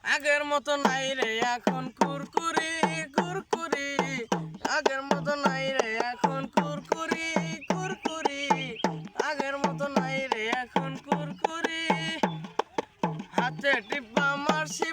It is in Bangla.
আগের মতো নাই রে এখন কুরকুরি কুরকুরি, আগের মতো নাই রে এখন কুরকুরি কুরকুরি, আগের মতো নাই রে এখন কুরকুরি। হাতে টিপা মারছি